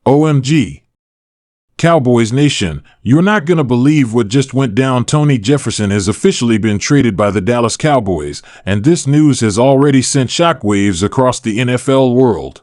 OMG. Cowboys Nation, you're not going to believe what just went down. Tony Jefferson has officially been traded by the Dallas Cowboys, and this news has already sent shockwaves across the NFL world.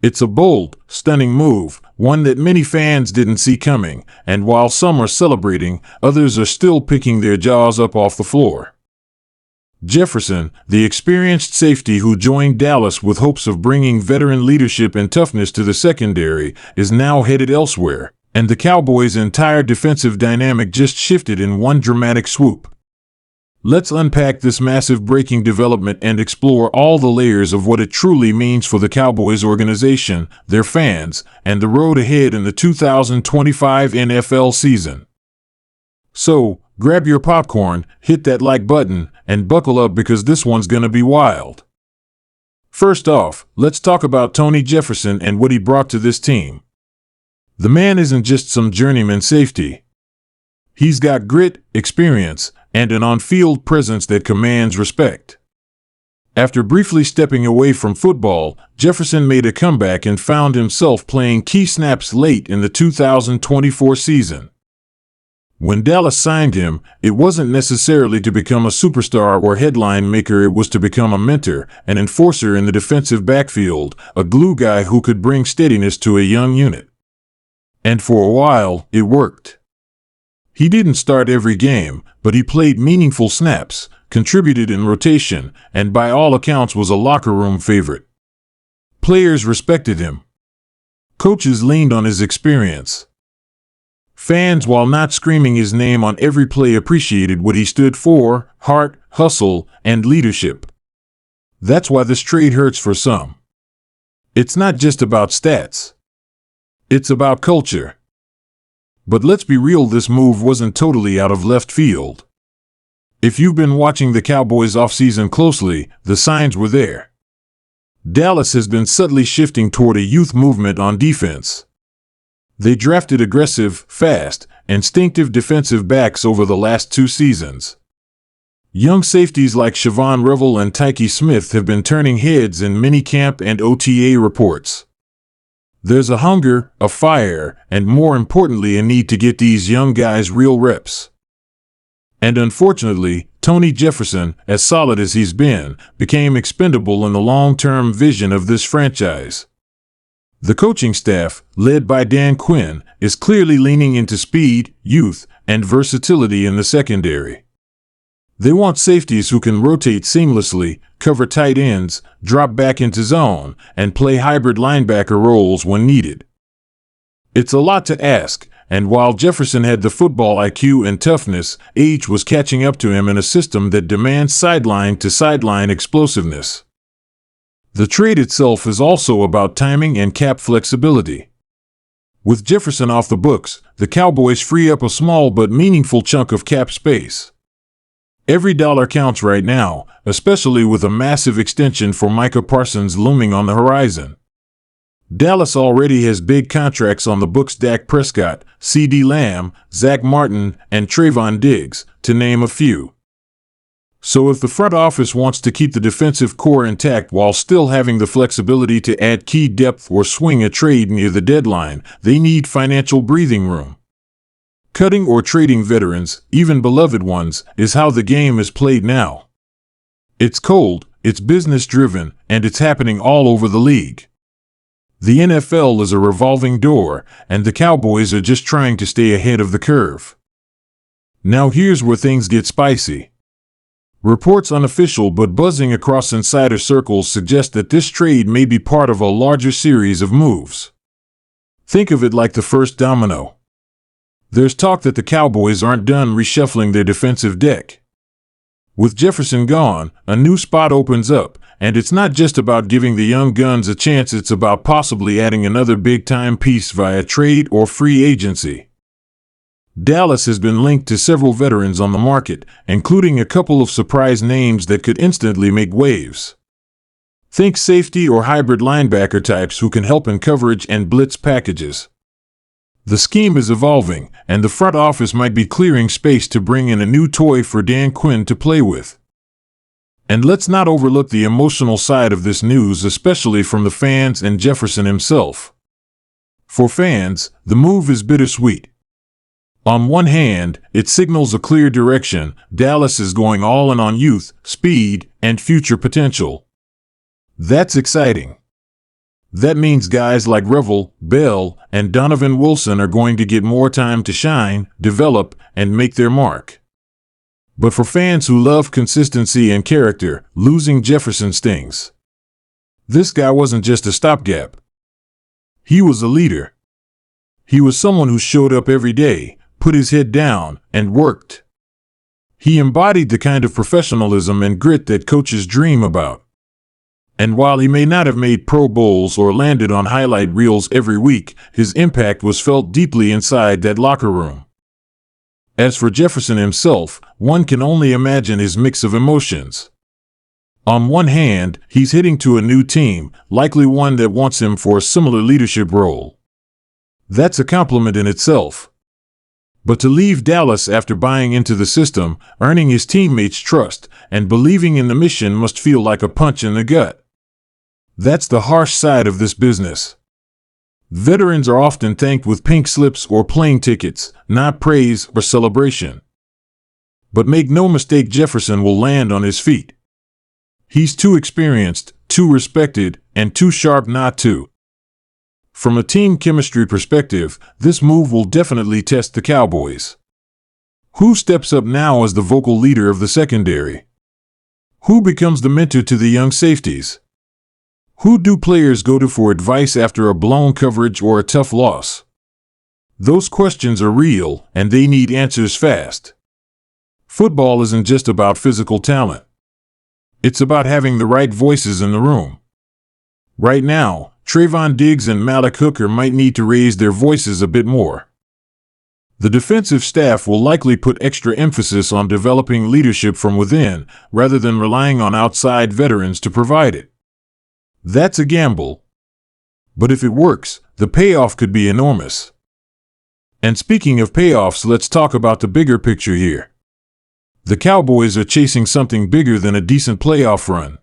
It's a bold, stunning move, one that many fans didn't see coming, and while some are celebrating, others are still picking their jaws up off the floor. Jefferson, the experienced safety who joined Dallas with hopes of bringing veteran leadership and toughness to the secondary, is now headed elsewhere, and the Cowboys' entire defensive dynamic just shifted in one dramatic swoop. Let's unpack this massive breaking development and explore all the layers of what it truly means for the Cowboys organization, their fans, and the road ahead in the 2025 NFL season. So, grab your popcorn, hit that like button, and buckle up because this one's gonna be wild. First off, let's talk about Tony Jefferson and what he brought to this team. The man isn't just some journeyman safety. He's got grit, experience, and an on-field presence that commands respect. After briefly stepping away from football, Jefferson made a comeback and found himself playing key snaps late in the 2024 season. When Dallas signed him, it wasn't necessarily to become a superstar or headline maker. It was to become a mentor, an enforcer in the defensive backfield, a glue guy who could bring steadiness to a young unit. And for a while, it worked. He didn't start every game, but he played meaningful snaps, contributed in rotation, and by all accounts was a locker room favorite. Players respected him. Coaches leaned on his experience. Fans, while not screaming his name on every play, appreciated what he stood for: heart, hustle, and leadership. That's why this trade hurts for some. It's not just about stats. It's about culture. But let's be real, this move wasn't totally out of left field. If you've been watching the Cowboys offseason closely, the signs were there. Dallas has been subtly shifting toward a youth movement on defense. They drafted aggressive, fast, instinctive defensive backs over the last 2 seasons. Young safeties like Siobhan Revel and Tyke Smith have been turning heads in minicamp and OTA reports. There's a hunger, a fire, and more importantly, a need to get these young guys real reps. And unfortunately, Tony Jefferson, as solid as he's been, became expendable in the long-term vision of this franchise. The coaching staff, led by Dan Quinn, is clearly leaning into speed, youth, and versatility in the secondary. They want safeties who can rotate seamlessly, cover tight ends, drop back into zone, and play hybrid linebacker roles when needed. It's a lot to ask, and while Jefferson had the football IQ and toughness, age was catching up to him in a system that demands sideline-to-sideline explosiveness. The trade itself is also about timing and cap flexibility. With Jefferson off the books, the Cowboys free up a small but meaningful chunk of cap space. Every dollar counts right now, especially with a massive extension for Micah Parsons looming on the horizon. Dallas already has big contracts on the books: Dak Prescott, CeeDee Lamb, Zach Martin, and Trayvon Diggs, to name a few. So if the front office wants to keep the defensive core intact while still having the flexibility to add key depth or swing a trade near the deadline, they need financial breathing room. Cutting or trading veterans, even beloved ones, is how the game is played now. It's cold, it's business-driven, and it's happening all over the league. The NFL is a revolving door, and the Cowboys are just trying to stay ahead of the curve. Now here's where things get spicy. Reports, unofficial but buzzing across insider circles, suggest that this trade may be part of a larger series of moves. Think of it like the first domino. There's talk that the Cowboys aren't done reshuffling their defensive deck. With Jefferson gone, a new spot opens up, and it's not just about giving the young guns a chance, it's about possibly adding another big-time piece via trade or free agency. Dallas has been linked to several veterans on the market, including a couple of surprise names that could instantly make waves. Think safety or hybrid linebacker types who can help in coverage and blitz packages. The scheme is evolving, and the front office might be clearing space to bring in a new toy for Dan Quinn to play with. And let's not overlook the emotional side of this news, especially from the fans and Jefferson himself. For fans, the move is bittersweet. On one hand, it signals a clear direction. Dallas is going all in on youth, speed, and future potential. That's exciting. That means guys like Revel, Bell, and Donovan Wilson are going to get more time to shine, develop, and make their mark. But for fans who love consistency and character, losing Jefferson stings. This guy wasn't just a stopgap. He was a leader. He was someone who showed up every day, put his head down, and worked. He embodied the kind of professionalism and grit that coaches dream about. And while he may not have made Pro Bowls or landed on highlight reels every week, his impact was felt deeply inside that locker room. As for Jefferson himself, one can only imagine his mix of emotions. On one hand, he's heading to a new team, likely one that wants him for a similar leadership role. That's a compliment in itself. But to leave Dallas after buying into the system, earning his teammates' trust, and believing in the mission must feel like a punch in the gut. That's the harsh side of this business. Veterans are often thanked with pink slips or plane tickets, not praise or celebration. But make no mistake, Jefferson will land on his feet. He's too experienced, too respected, and too sharp not to. From a team chemistry perspective, this move will definitely test the Cowboys. Who steps up now as the vocal leader of the secondary? Who becomes the mentor to the young safeties? Who do players go to for advice after a blown coverage or a tough loss? Those questions are real, and they need answers fast. Football isn't just about physical talent. It's about having the right voices in the room. Right now, Trayvon Diggs and Malik Hooker might need to raise their voices a bit more. The defensive staff will likely put extra emphasis on developing leadership from within, rather than relying on outside veterans to provide it. That's a gamble. But if it works, the payoff could be enormous. And speaking of payoffs, let's talk about the bigger picture here. The Cowboys are chasing something bigger than a decent playoff run.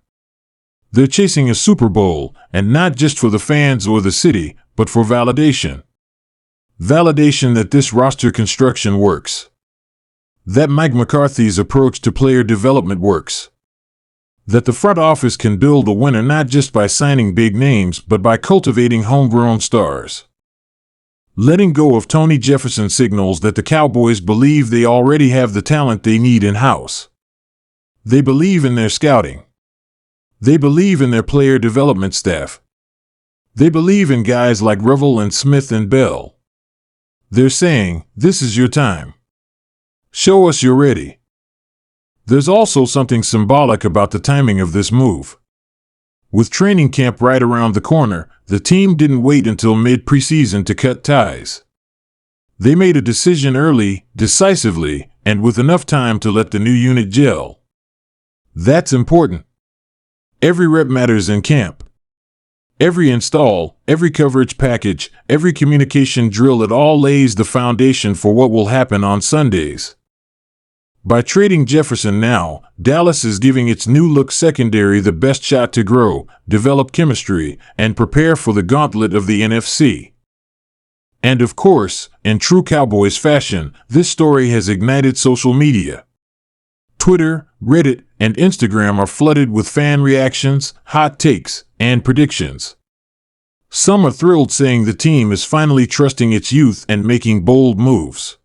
They're chasing a Super Bowl, and not just for the fans or the city, but for validation. Validation that this roster construction works. That Mike McCarthy's approach to player development works. That the front office can build a winner not just by signing big names, but by cultivating homegrown stars. Letting go of Tony Jefferson signals that the Cowboys believe they already have the talent they need in-house. They believe in their scouting. They believe in their player development staff. They believe in guys like Revel and Smith and Bell. They're saying, this is your time. Show us you're ready. There's also something symbolic about the timing of this move. With training camp right around the corner, the team didn't wait until mid-preseason to cut ties. They made a decision early, decisively, and with enough time to let the new unit gel. That's important. Every rep matters in camp. Every install, every coverage package, every communication drill, it all lays the foundation for what will happen on Sundays. By trading Jefferson now, Dallas is giving its new-look secondary the best shot to grow, develop chemistry, and prepare for the gauntlet of the NFC. And of course, in true Cowboys fashion, this story has ignited social media. Twitter, Reddit, and Instagram are flooded with fan reactions, hot takes, and predictions. Some are thrilled, saying the team is finally trusting its youth and making bold moves.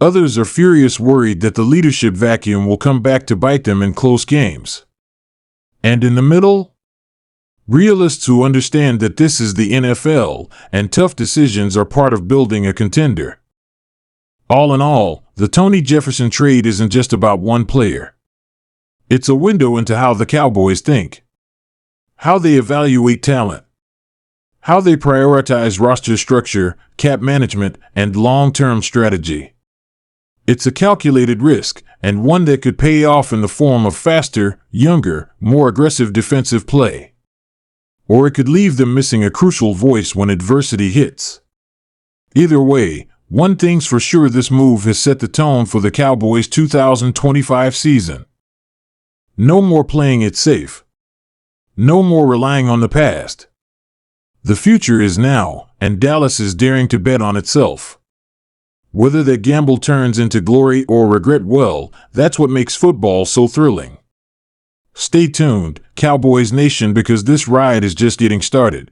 Others are furious, worried that the leadership vacuum will come back to bite them in close games. And in the middle? Realists who understand that this is the NFL, and tough decisions are part of building a contender. All in all, the Tony Jefferson trade isn't just about one player. It's a window into how the Cowboys think. How they evaluate talent. How they prioritize roster structure, cap management, and long-term strategy. It's a calculated risk, and one that could pay off in the form of faster, younger, more aggressive defensive play. Or it could leave them missing a crucial voice when adversity hits. Either way, one thing's for sure: this move has set the tone for the Cowboys' 2025 season. No more playing it safe. No more relying on the past. The future is now, and Dallas is daring to bet on itself. Whether that gamble turns into glory or regret, well, that's what makes football so thrilling. Stay tuned, Cowboys Nation, because this ride is just getting started.